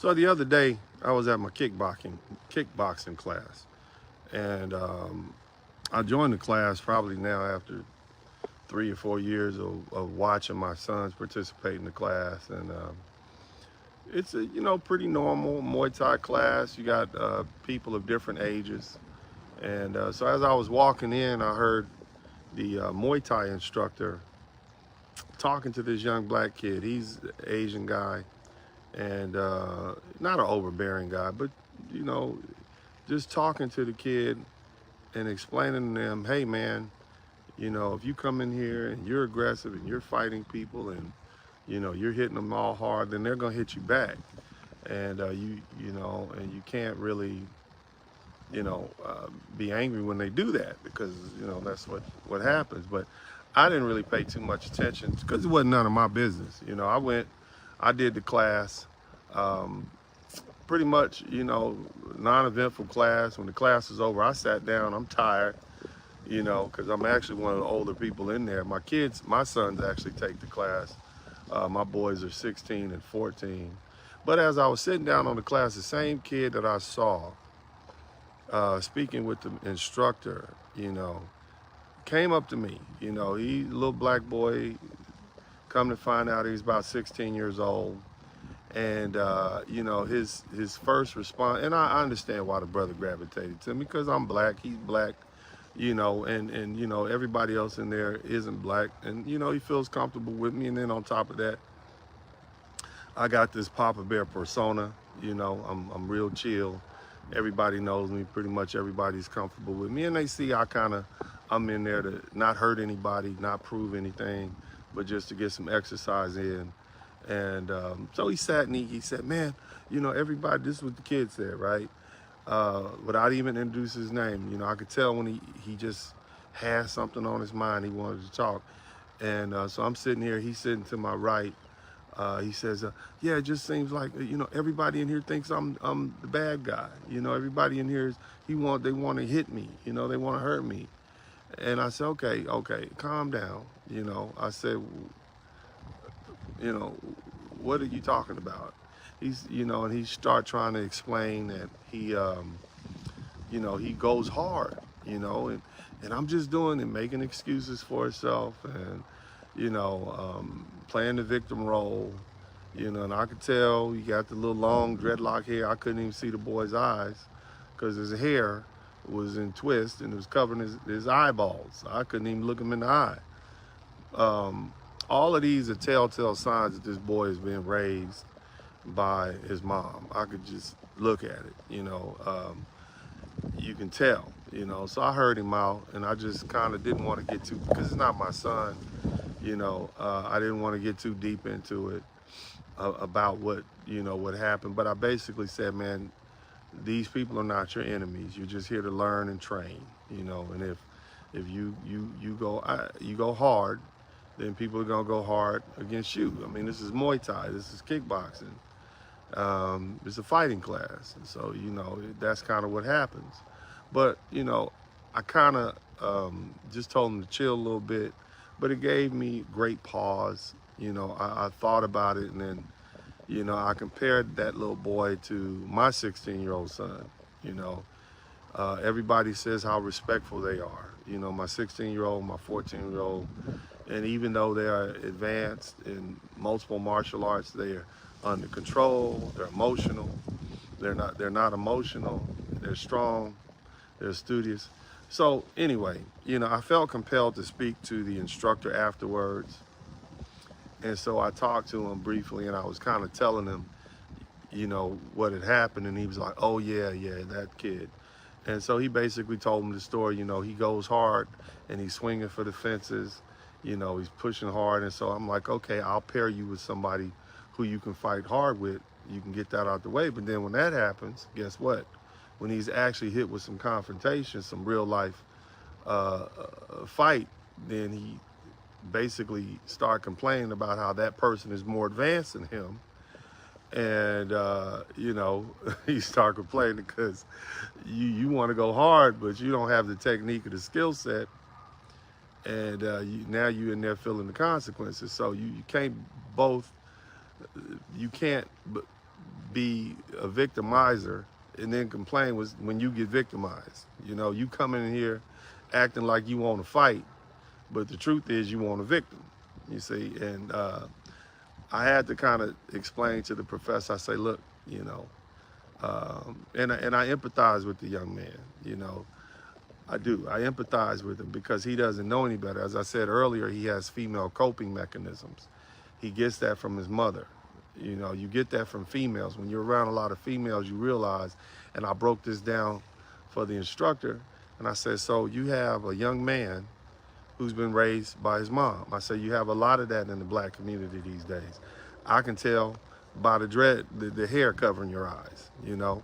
So the other day, I was at my kickboxing class, and I joined the class probably now after 3 or 4 years of watching my sons participate in the class, and it's a pretty normal Muay Thai class. You got people of different ages, and so as I was walking in, I heard the Muay Thai instructor talking to this young black kid. He's an Asian guy, and not an overbearing guy, but you know, just talking to the kid and explaining to them, hey man, if you come in here and you're aggressive and you're fighting people and you're hitting them all hard, then they're gonna hit you back, and and you can't really be angry when they do that because that's what happens. But I didn't really pay too much attention because it wasn't none of my business. I did the class, um, pretty much, non-eventful class. When the class was over, I sat down. I'm tired, because I'm actually one of the older people in there. My sons actually take the class. My boys are 16 and 14. But as I was sitting down on the class, the same kid that I saw speaking with the instructor, came up to me. He a little black boy. Come to find out, he's about 16 years old. And his first response, and I understand why the brother gravitated to me because I'm black, he's black, and everybody else in there isn't black, and he feels comfortable with me. And then on top of that, I got this Papa Bear persona. I'm real chill. Everybody knows me. Pretty much everybody's comfortable with me, and they see I'm in there to not hurt anybody, not prove anything, but just to get some exercise in. And so he sat and he said, man, everybody, this is what the kid said, right? Without even introducing his name, I could tell when he just had something on his mind, he wanted to talk. And so I'm sitting here, he's sitting to my right. He says, yeah, it just seems like, everybody in here thinks I'm the bad guy. Everybody in here they want to hit me, they want to hurt me. And I said, okay, calm down. I said, you know, what are you talking about? And he start trying to explain that he goes hard, and I'm just doing and making excuses for himself and, playing the victim role, and I could tell he got the little long dreadlock hair. I couldn't even see the boy's eyes because his hair was in twist and it was covering his eyeballs. I couldn't even look him in the eye. All of these are telltale signs that this boy is being raised by his mom. I could just look at it, you can tell, So I heard him out, and I just kind of didn't want to get too, because it's not my son, I didn't want to get too deep into it about what happened. But I basically said, man, these people are not your enemies. You're just here to learn and train, and if you go hard, then people are gonna go hard against you. I mean, this is Muay Thai, this is kickboxing. It's a fighting class, and so that's kind of what happens. But I kind of just told him to chill a little bit, but it gave me great pause. I thought about it, and then I compared that little boy to my 16-year-old son. Everybody says how respectful they are. My 16-year-old, my 14-year-old, and even though they are advanced in multiple martial arts, they are under control. They're emotional. They're not emotional. They're strong. They're studious. So anyway, I felt compelled to speak to the instructor afterwards, and so I talked to him briefly, and I was kind of telling him, what had happened, and he was like, "Oh yeah, that kid." And so he basically told him the story. He goes hard, and he's swinging for the fences. He's pushing hard, and so I'm like, okay, I'll pair you with somebody who you can fight hard with. You can get that out the way. But then when that happens, guess what? When he's actually hit with some confrontation, some real life fight, then he basically start complaining about how that person is more advanced than him. And he start complaining because you want to go hard, but you don't have the technique or the skill set, and now you in there feeling the consequences. So you can't be a victimizer and then complain was when you get victimized. You know, you come in here acting like you want to fight, but the truth is you want a victim. You see, and I had to kind of explain to the professor. I say, look, you know, and I empathize with the young man. You know, I do. I empathize with him because he doesn't know any better. As I said earlier, he has female coping mechanisms. He gets that from his mother. You know, you get that from females. When you're around a lot of females, you realize, and I broke this down for the instructor, and I said, so you have a young man who's been raised by his mom. I said, you have a lot of that in the black community these days. I can tell by the hair covering your eyes, you know.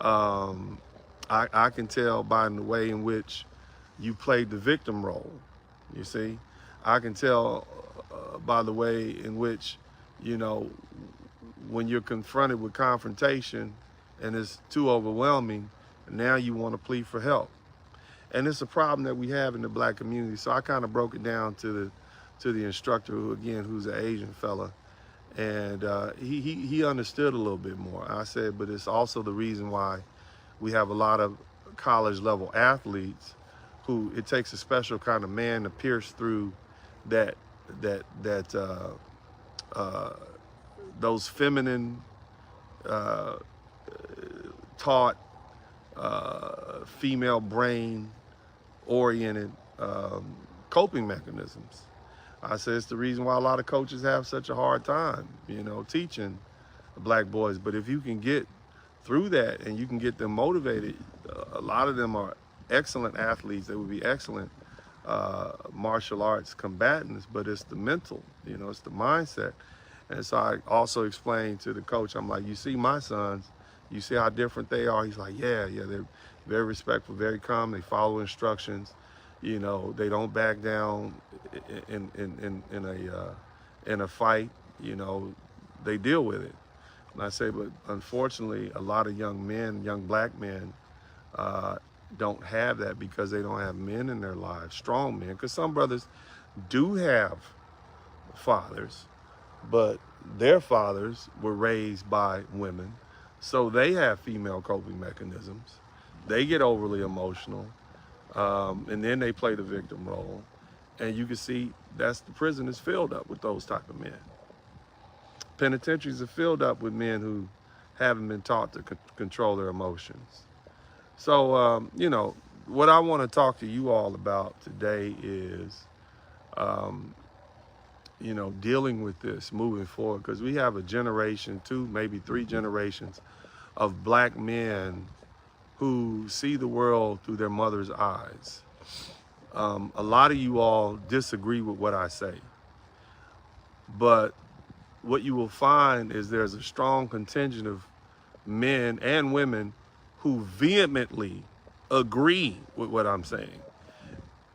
I can tell by the way in which you played the victim role, you see. I can tell by the way in which, you know, when you're confronted with confrontation and it's too overwhelming, now you want to plead for help. And it's a problem that we have in the black community. So I kind of broke it down to the instructor, who again, who's an Asian fella. And he understood a little bit more. I said, but it's also the reason why we have a lot of college level athletes who it takes a special kind of man to pierce through those feminine taught female brain oriented coping mechanisms. I say it's the reason why a lot of coaches have such a hard time, you know, teaching black boys. But if you can get through that and you can get them motivated, a lot of them are excellent athletes. They would be excellent martial arts combatants, but it's the mental, you know, it's the mindset. And so I also explained to the coach, I'm like, you see my sons, you see how different they are? He's like, yeah, they're very respectful, very calm. They follow instructions. You know, they don't back down in a fight. You know, they deal with it. And I say, but unfortunately, a lot of young men, young black men, don't have that because they don't have men in their lives, strong men. Because some brothers do have fathers, but their fathers were raised by women. So they have female coping mechanisms. They get overly emotional, and then they play the victim role. And you can see the prison is filled up with those type of men. Penitentiaries are filled up with men who haven't been taught to control their emotions. So, you know, what I want to talk to you all about today is, you know, dealing with this moving forward, because we have a generation, 2, maybe 3 generations of black men who see the world through their mother's eyes. A lot of you all disagree with what I say, but what you will find is there's a strong contingent of men and women who vehemently agree with what I'm saying,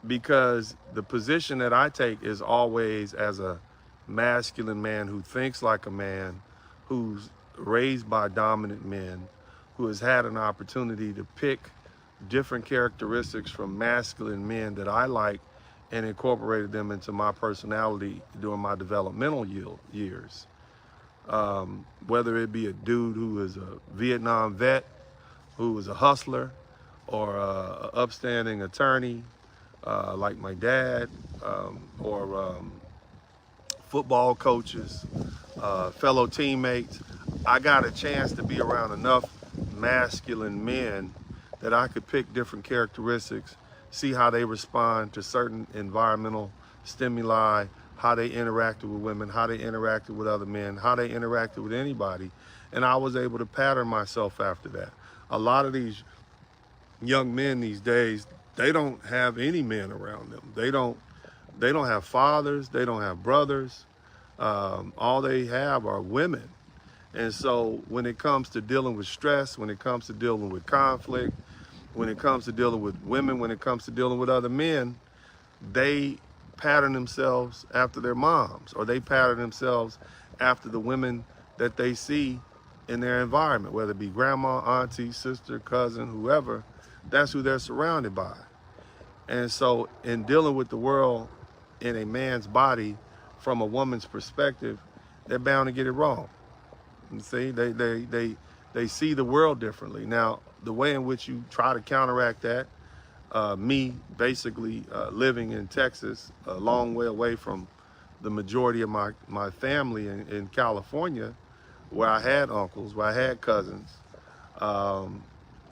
because the position that I take is always as a masculine man who thinks like a man, who's raised by dominant men, who has had an opportunity to pick different characteristics from masculine men that I like and incorporated them into my personality during my developmental years. Whether it be a dude who is a Vietnam vet, who is a hustler, or an upstanding attorney, like my dad, or football coaches, fellow teammates. I got a chance to be around enough masculine men that I could pick different characteristics, see how they respond to certain environmental stimuli, how they interacted with women, how they interacted with other men, how they interacted with anybody. And I was able to pattern myself after that. A lot of these young men these days, they don't have any men around them. They don't have fathers, they don't have brothers. All they have are women. And so when it comes to dealing with stress, when it comes to dealing with conflict, when it comes to dealing with women, when it comes to dealing with other men, they pattern themselves after their moms, or they pattern themselves after the women that they see in their environment, whether it be grandma, auntie, sister, cousin, whoever. That's who they're surrounded by. And so in dealing with the world in a man's body from a woman's perspective, they're bound to get it wrong. And see, they see the world differently. Now, the way in which you try to counteract that, me basically living in Texas, a long way away from the majority of my family in California, where I had uncles, where I had cousins, um,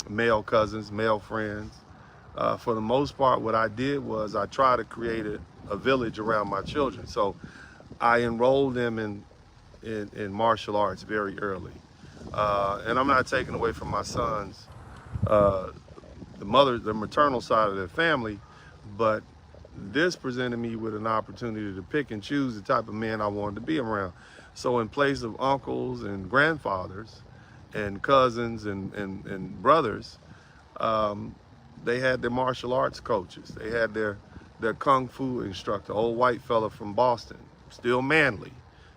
male cousins, male friends. For the most part, what I did was I tried to create a village around my children. So I enrolled them in martial arts very early. And I'm not taking away from my sons, uh, the maternal side of their family, but this presented me with an opportunity to pick and choose the type of man I wanted to be around. So in place of uncles and grandfathers and cousins and brothers, um, they had their martial arts coaches. They had their kung fu instructor, old white fella from Boston, still manly,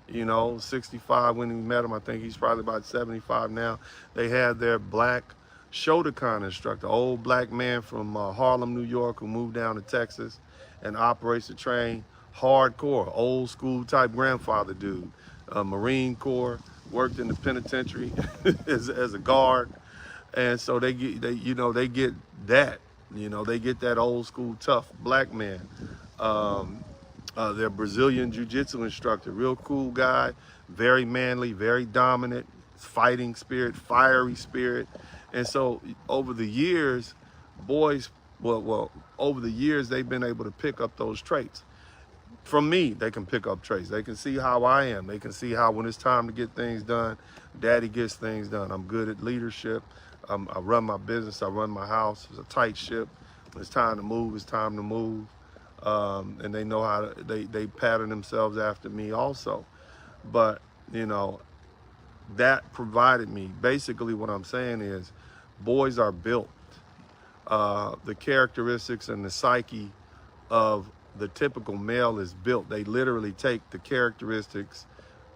65 when we met him. I think he's probably about 75 now. They had their black Shotokan instructor, old black man from Harlem, New York, who moved down to Texas and operates the train hardcore, old school type grandfather dude, Marine Corps, worked in the penitentiary as a guard. And so they get that, they get that old school tough black man. Their Brazilian jiu-jitsu instructor, real cool guy, very manly, very dominant, fighting spirit, fiery spirit. And so over the years, boys, over the years, they've been able to pick up those traits. From me, they can pick up traits. They can see how I am. They can see how when it's time to get things done, daddy gets things done. I'm good at leadership. I run my business. I run my house. It's a tight ship. When it's time to move, it's time to move. And they know how to, they pattern themselves after me also. But, that provided me, basically what I'm saying is boys are built. The characteristics and the psyche of the typical male is built. They literally take the characteristics,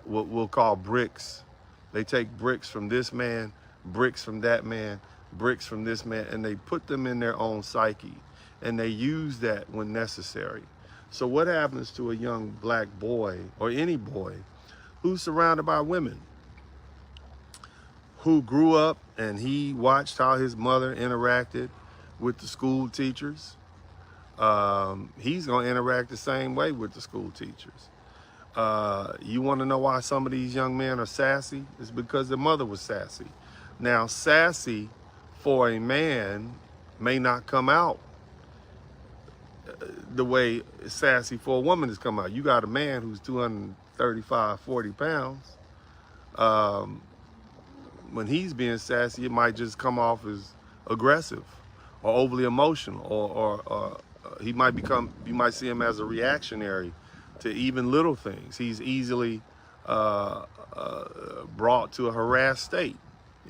what we'll call bricks. They take bricks from this man, bricks from that man, bricks from this man, and they put them in their own psyche, and they use that when necessary. So what happens to a young black boy, or any boy, who's surrounded by women, who grew up and he watched how his mother interacted with the school teachers? He's going to interact the same way with the school teachers. You want to know why some of these young men are sassy? It's because their mother was sassy. Now, sassy for a man may not come out the way sassy for a woman has come out. You got a man who's 235, 40 pounds. When he's being sassy, it might just come off as aggressive or overly emotional, or you might see him as a reactionary to even little things. He's easily brought to a harassed state,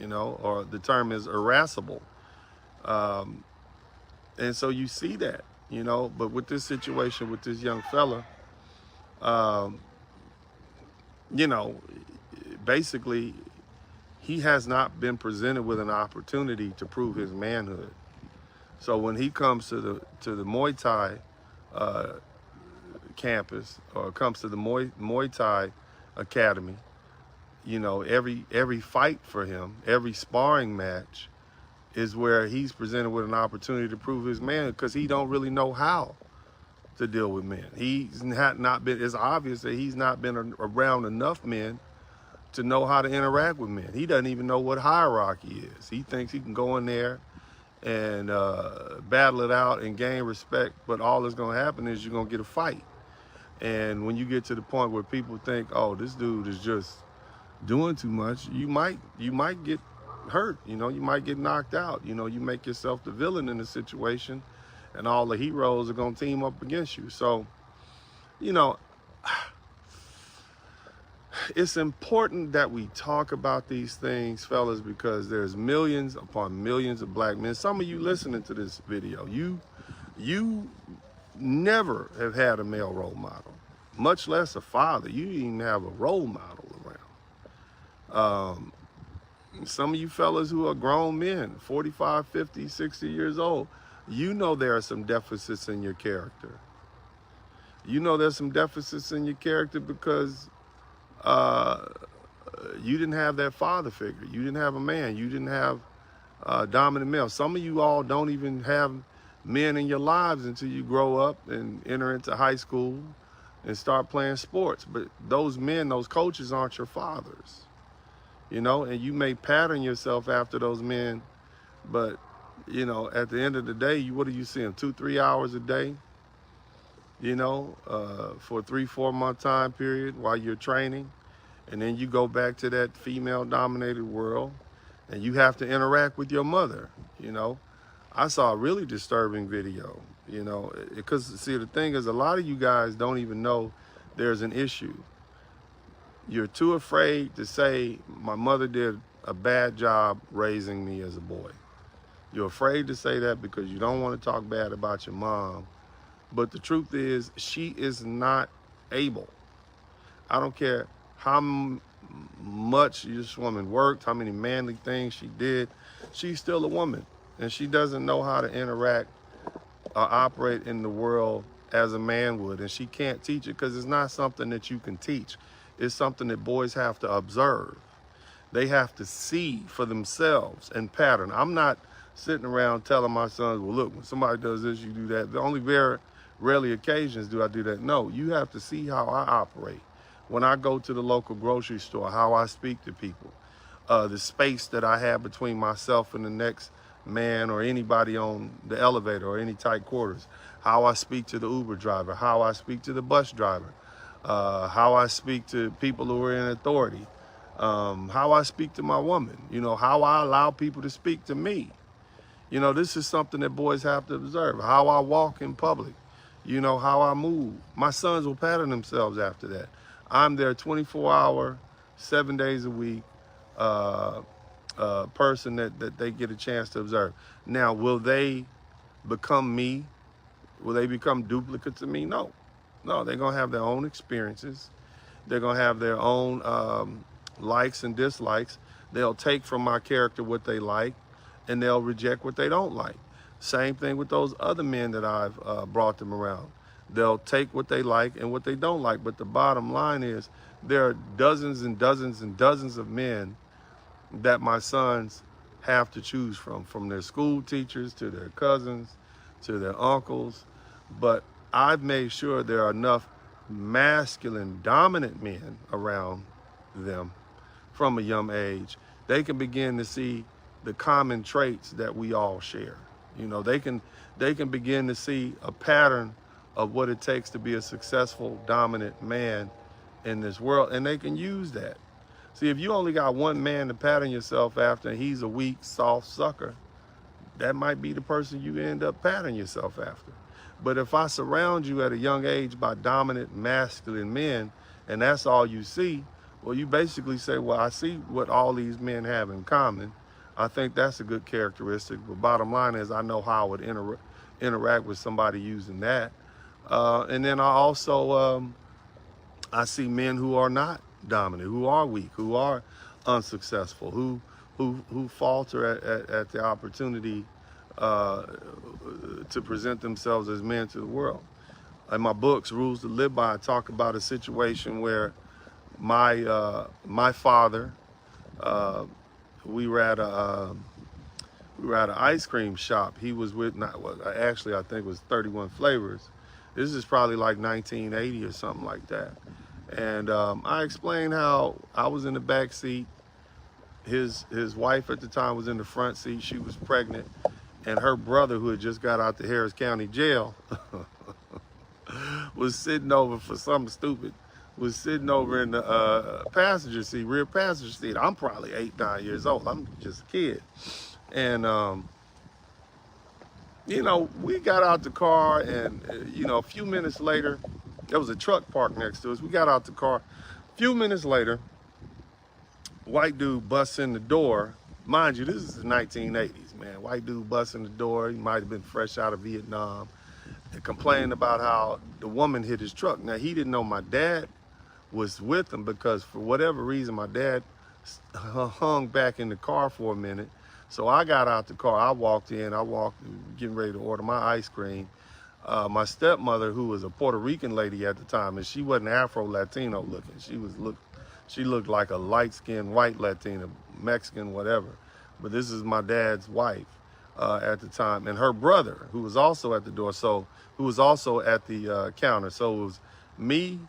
or the term is irascible. And so you see that, but with this situation with this young fella, basically, he has not been presented with an opportunity to prove his manhood. So when he comes to the Muay Thai campus, or comes to the Muay Thai academy, every fight for him, every sparring match is where he's presented with an opportunity to prove his manhood, because he don't really know how to deal with men. He's not been. It's obvious that he's not been around enough men to know how to interact with men. He doesn't even know what hierarchy is. He thinks he can go in there and battle it out and gain respect, but all that's going to happen is you're going to get a fight. And when you get to the point where people think, oh, this dude is just doing too much, you might get hurt. You might get knocked out. You make yourself the villain in the situation, and all the heroes are going to team up against you. So, it's important that we talk about these things, fellas, because there's millions upon millions of black men. Some of you listening to this video, you never have had a male role model, much less a father. You didn't even have a role model around. Some of you fellas who are grown men, 45, 50, 60 years old, there are some deficits in your character. There's some deficits in your character because you didn't have that father figure. You didn't have a man. You didn't have a dominant male. Some of you all don't even have men in your lives until you grow up and enter into high school and start playing sports. But those men, those coaches aren't your fathers, you know, and you may pattern yourself after those men, but, you know, at the end of the day, what are you seeing? 2-3 hours a day, you know, for a 3-4 month time period while you're training. And then you go back to that female dominated world and you have to interact with your mother, you know. I saw a really disturbing video, you know, because see, the thing is, a lot of you guys don't even know there's an issue. You're too afraid to say, my mother did a bad job raising me as a boy. You're afraid to say that because you don't want to talk bad about your mom. But the truth is, she is not able. I don't care how much this woman worked, how many manly things she did, she's still a woman. And she doesn't know how to interact or operate in the world as a man would. And she can't teach it because it's not something that you can teach. It's something that boys have to observe. They have to see for themselves and pattern. I'm not sitting around telling my sons, well, look, when somebody does this, you do that. The only very rarely occasions do I do that. No, you have to see how I operate. When I go to the local grocery store, how I speak to people, the space that I have between myself and the next man or anybody on the elevator or any tight quarters, how I speak to the Uber driver, how I speak to the bus driver, how I speak to people who are in authority, how I speak to my woman, you know, how I allow people to speak to me. You know, this is something that boys have to observe, how I walk in public, you know, how I move. My sons will pattern themselves after that. I'm their 24-hour, 7 days a week person that they get a chance to observe. Now, will they become me? Will they become duplicates of me? No. No, they're going to have their own experiences. They're going to have their own likes and dislikes. They'll take from my character what they like, and they'll reject what they don't like. Same thing with those other men that I've brought them around. They'll take what they like and what they don't like. But the bottom line is, there are dozens and dozens and dozens of men that my sons have to choose from their school teachers to their cousins to their uncles. But I've made sure there are enough masculine, dominant men around them from a young age. They can begin to see the common traits that we all share. You know, they can begin to see a pattern of what it takes to be a successful, dominant man in this world, and they can use that. See, if you only got one man to pattern yourself after and he's a weak, soft sucker, that might be the person you end up patterning yourself after. But if I surround you at a young age by dominant, masculine men, and that's all you see, well, you basically say, well, I see what all these men have in common. I think that's a good characteristic. But bottom line is, I know how I would interact with somebody using that. And then I also, I see men who are not dominant, who are weak, who are unsuccessful, who falter at the opportunity to present themselves as men to the world. In my books, Rules to Live By, I talk about a situation where my father, we were at an ice cream shop. He was with, actually I think it was 31 Flavors. This is probably like 1980 or something like that. And I explained how I was in the back seat. His wife at the time was in the front seat. She was pregnant. And her brother, who had just got out the Harris County jail, was sitting over for something stupid, was sitting over in the passenger seat, rear passenger seat. I'm probably 8, 9 years old. I'm just a kid. And, you know, we got out the car and, you know, a few minutes later, there was a truck parked next to us. We got out the car. A few minutes later, white dude busts in the door. Mind you, this is the 1980s, man. White dude busts in the door. He might have been fresh out of Vietnam and complained about how the woman hit his truck. Now, he didn't know my dad was with him because for whatever reason, my dad hung back in the car for a minute. So I got out the car. I walked in. Getting ready to order my ice cream. My stepmother, who was a Puerto Rican lady at the time, and she wasn't Afro-Latino looking. She looked like a light-skinned white Latina, Mexican, whatever. But this is my dad's wife at the time, and her brother, who was also at the door, so who was also at the counter. So it was me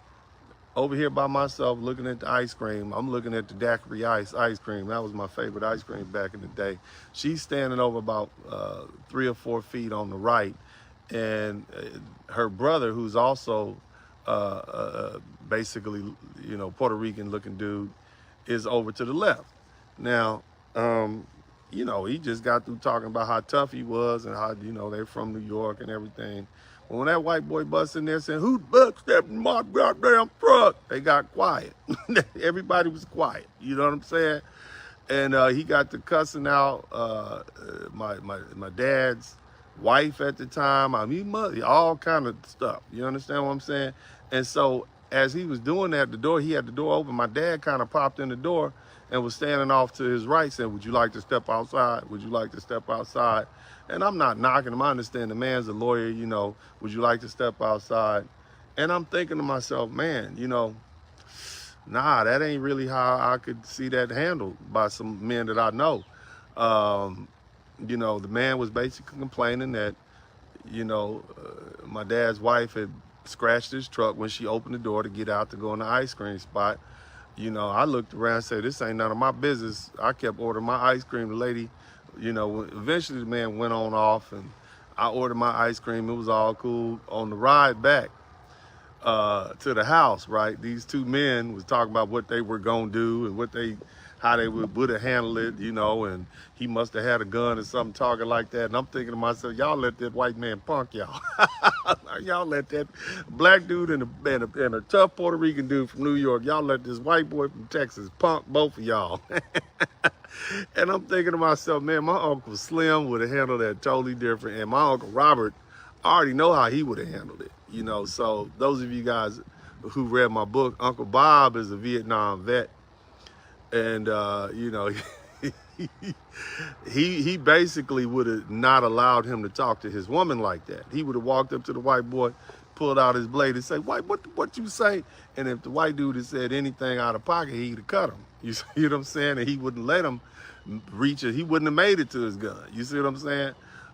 over here by myself looking at the ice cream. I'm looking at the daiquiri ice cream. That was my favorite ice cream back in the day. She's standing over about 3 or 4 feet on the right, and her brother, who's also basically, you know, Puerto Rican looking dude, is over to the left. Now, you know, he just got through talking about how tough he was and how, you know, they're from New York and everything. But when that white boy busts in there saying, "Who's backstepping my goddamn truck?" they got quiet. Everybody was quiet. You know what I'm saying? And he got to cussing out my dad's wife at the time. I mean, all kind of stuff. You understand what I'm saying? And so as he was doing that at the door, he had the door open. My dad kind of popped in the door and was standing off to his right saying, "Would you like to step outside? Would you like to step outside?" And I'm not knocking him. I understand the man's a lawyer, you know, "Would you like to step outside?" And I'm thinking to myself, man, you know, nah, that ain't really how I could see that handled by some men that I know. You know, the man was basically complaining that, you know, my dad's wife had scratched his truck when she opened the door to get out to go in the ice cream spot. You know, I looked around and said, "This ain't none of my business." I kept ordering my ice cream. The lady, you know, eventually the man went on off and I ordered my ice cream. It was all cool. On the ride back to the house, right, these two men was talking about what they were gonna do and how they would have handled it, you know, and he must have had a gun or something, talking like that. And I'm thinking to myself, y'all let that white man punk y'all. Y'all let that black dude and a tough Puerto Rican dude from New York, y'all let this white boy from Texas punk both of y'all. And I'm thinking to myself, man, my Uncle Slim would have handled that totally different. And my Uncle Robert, I already know how he would have handled it, you know. So those of you guys who read my book, Uncle Bob is a Vietnam vet. And, you know, he basically would have not allowed him to talk to his woman like that. He would have walked up to the white boy, pulled out his blade and say, "White, what you say?" And if the white dude had said anything out of pocket, he'd have cut him. You see what I'm saying? And he wouldn't let him reach it. He wouldn't have made it to his gun. You see what I'm saying?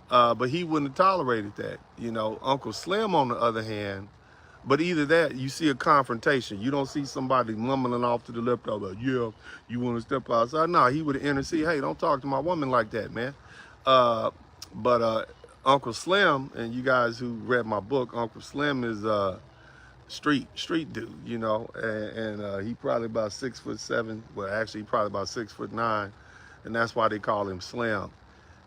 But he wouldn't have tolerated that. You know, Uncle Slim, on the other hand, but either that, you see a confrontation. You don't see somebody mumbling off to the left, like, "Yeah, you want to step outside?" No, he would have interceded. "Hey, don't talk to my woman like that, man." But Uncle Slim, and you guys who read my book, Uncle Slim is street dude, you know, and he probably about 6'7". Well, actually, probably about 6'9", and that's why they call him Slim.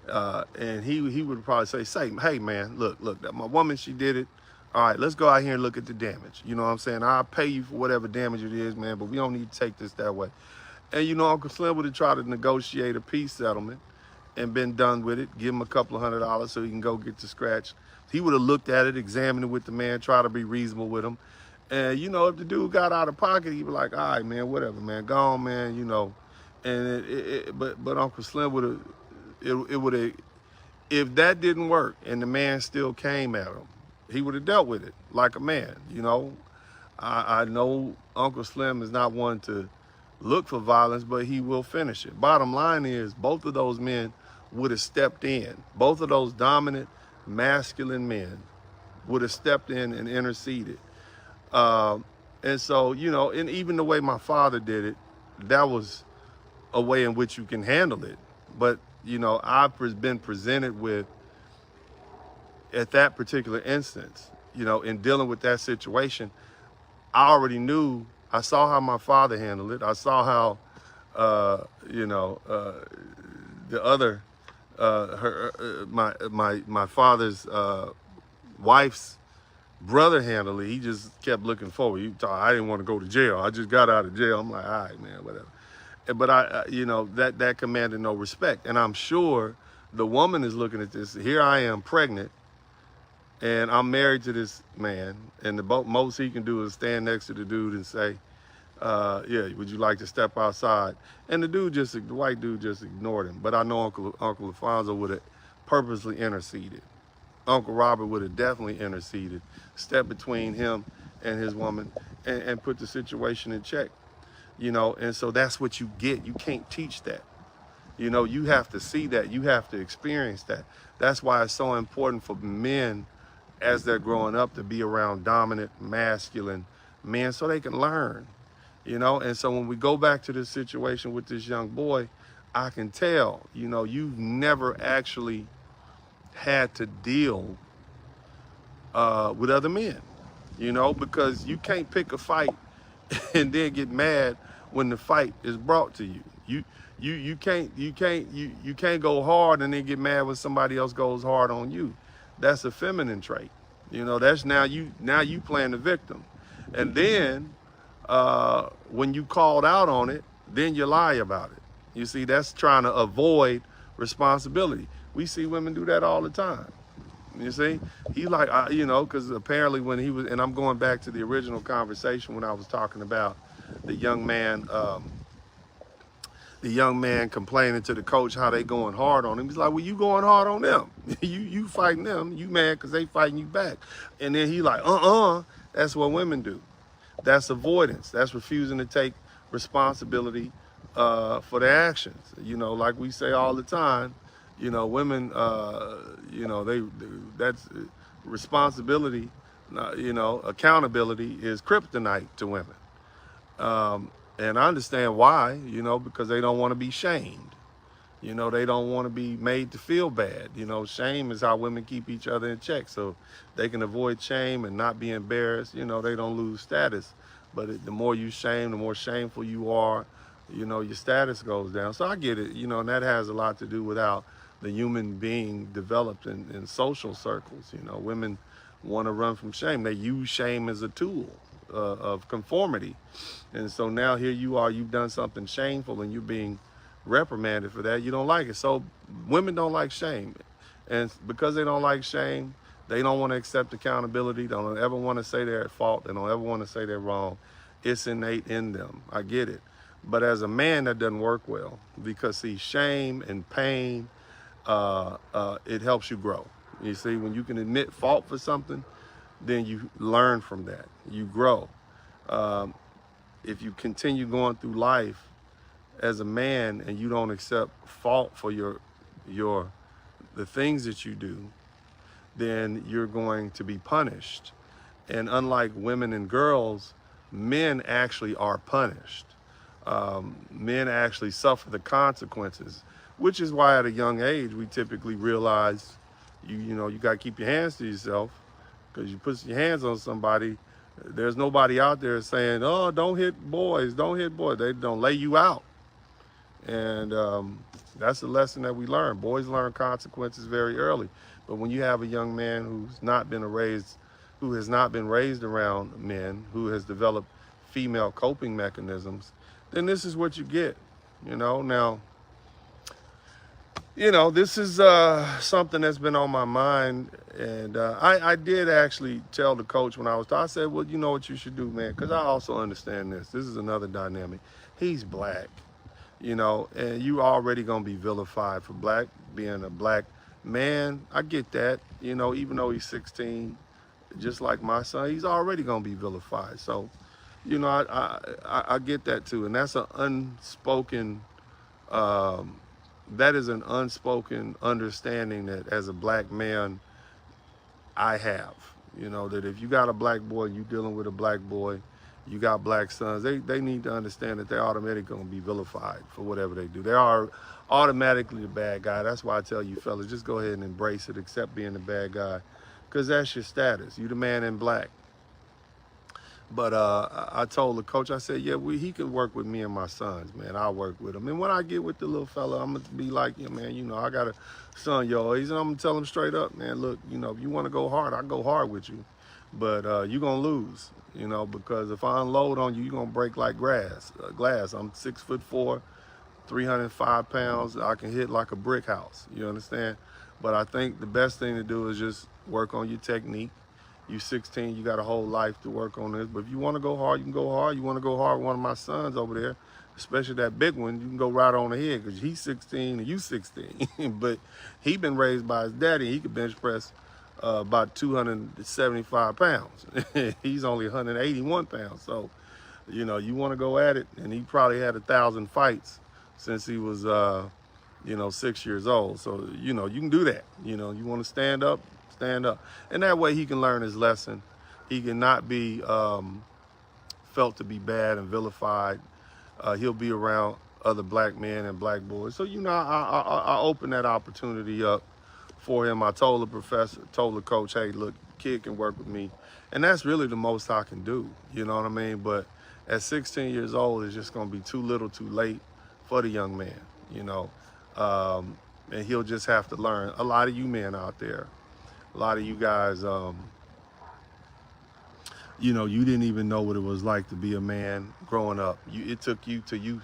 And he would probably say, "Hey, man, look, that my woman, she did it. All right, let's go out here and look at the damage. You know what I'm saying? I'll pay you for whatever damage it is, man, but we don't need to take this that way." And, you know, Uncle Slim would have tried to negotiate a peace settlement and been done with it, give him a couple of $100 so he can go get the scratch. He would have looked at it, examined it with the man, try to be reasonable with him. And, you know, if the dude got out of pocket, he'd be like, "All right, man, whatever, man, go on, man," you know. And but Uncle Slim would have, it would have, if that didn't work and the man still came at him, he would have dealt with it like a man, you know. I know Uncle Slim is not one to look for violence, but he will finish it. Bottom line is, both of those men would have stepped in. Both of those dominant, masculine men would have stepped in and interceded. And so, you know, and even the way my father did it, that was a way in which you can handle it. But, you know, I've been presented with, at that particular instance, you know, in dealing with that situation, I already knew, I saw how my father handled it. I saw how, you know, the other, my father's wife's brother handled it. He just kept looking forward. He thought, "I didn't want to go to jail. I just got out of jail." I'm like, "All right, man, whatever." But I you know, that commanded no respect. And I'm sure the woman is looking at this. Here I am, pregnant, and I'm married to this man, and the most he can do is stand next to the dude and say, "Yeah, would you like to step outside?" And the white dude just ignored him. But I know Uncle Alfonso would have purposely interceded. Uncle Robert would have definitely interceded, stepped between him and his woman, and put the situation in check. And so that's what you get. You can't teach that. You have to see that. You have to experience that. That's why it's so important for men as they're growing up to be around dominant, masculine men so they can learn. And so when we go back to this situation with this young boy, I can tell, you've never actually had to deal with other men, because you can't pick a fight and then get mad when the fight is brought to you. You can't go hard and then get mad when somebody else goes hard on you. That's a feminine trait. That's now you playing the victim. And then when you called out on it, then you lie about it. You see, that's trying to avoid responsibility. We see women do that all the time. You see, he like, because apparently when he was, and I'm going back to the original conversation when I was talking about the young man complaining to the coach how they going hard on him. He's like, well, you going hard on them. you fighting them. You mad because they fighting you back. And then he like, that's what women do. That's avoidance. That's refusing to take responsibility for their actions. Like we say all the time, women, that's responsibility, accountability is kryptonite to women. And I understand why, because they don't want to be shamed. They don't want to be made to feel bad. Shame is how women keep each other in check. So they can avoid shame and not be embarrassed. They don't lose status. But the more you shame, the more shameful you are, your status goes down. So I get it, and that has a lot to do with how the human being developed in social circles. Women want to run from shame. They use shame as a tool of conformity. And so now here you are, you've done something shameful and you're being reprimanded for that. You don't like it. So women don't like shame. And because they don't like shame, they don't want to accept accountability. They don't ever want to say they're at fault. They don't ever want to say they're wrong. It's innate in them. I get it. But as a man, that doesn't work well, because see, shame and pain, it helps you grow. You see, when you can admit fault for something, then you learn from that. You grow. If you continue going through life as a man and you don't accept fault for the things that you do, then you're going to be punished. And unlike women and girls, men actually are punished. Men actually suffer the consequences, which is why at a young age we typically realize you got to keep your hands to yourself, because you put your hands on somebody, there's nobody out there saying, oh, don't hit boys. They don't lay you out. And that's the lesson that we learn. Boys learn consequences very early. But when you have a young man who has not been raised around men, who has developed female coping mechanisms, then this is what you get. Now, this is something that's been on my mind. And I did actually tell the coach when I said, well, you know what you should do, man, because I also understand this. This is another dynamic. He's black, and you already going to be vilified for being a black man. I get that, even though he's 16, just like my son, he's already going to be vilified. So, I get that too. And that's an unspoken, that is an unspoken understanding that as a black man, I have, that if you got a black boy, you dealing with a black boy, you got black sons, they need to understand that they're automatically going to be vilified for whatever they do. They are automatically the bad guy. That's why I tell you fellas, just go ahead and embrace it, accept being the bad guy, because that's your status. You the man in black. But I told the coach, I said, yeah, he can work with me and my sons, man. I'll work with him. And when I get with the little fella, I'm going to be like, yeah, man, I got a son your age. And I'm going to tell him straight up, man, look, if you want to go hard, I'll go hard with you. But you're going to lose, because if I unload on you, you're going to break like glass. I'm 6'4", 305 pounds. I can hit like a brick house. You understand? But I think the best thing to do is just work on your technique. You 16, you got a whole life to work on this. But if you want to go hard, you can go hard. You want to go hard with one of my sons over there, especially that big one, you can go right on ahead, because he's 16 and you 16. But he been raised by his daddy. He could bench press about 275 pounds. He's only 181 pounds. So You know, you want to go at it, and he probably had 1,000 fights since he was, 6 years old. So, you know, you can do that. You know, you want to stand up, and that way he can learn his lesson. He can not be felt to be bad and vilified. He'll be around other black men and black boys. So, you know, I opened that opportunity up for him. I told the professor, told the coach, hey, look, kid can work with me. And that's really the most I can do, you know what I mean? But at 16 years old, it's just going to be too little too late for the young man, you know. And he'll just have to learn. A lot of you men out there, a lot of you guys, you didn't even know what it was like to be a man growing up. It took you to you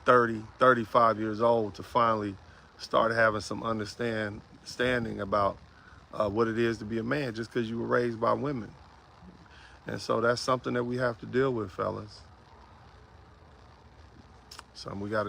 30, 35 years old to finally start having some understanding about what it is to be a man, just because you were raised by women. And so that's something that we have to deal with, fellas. Something we got to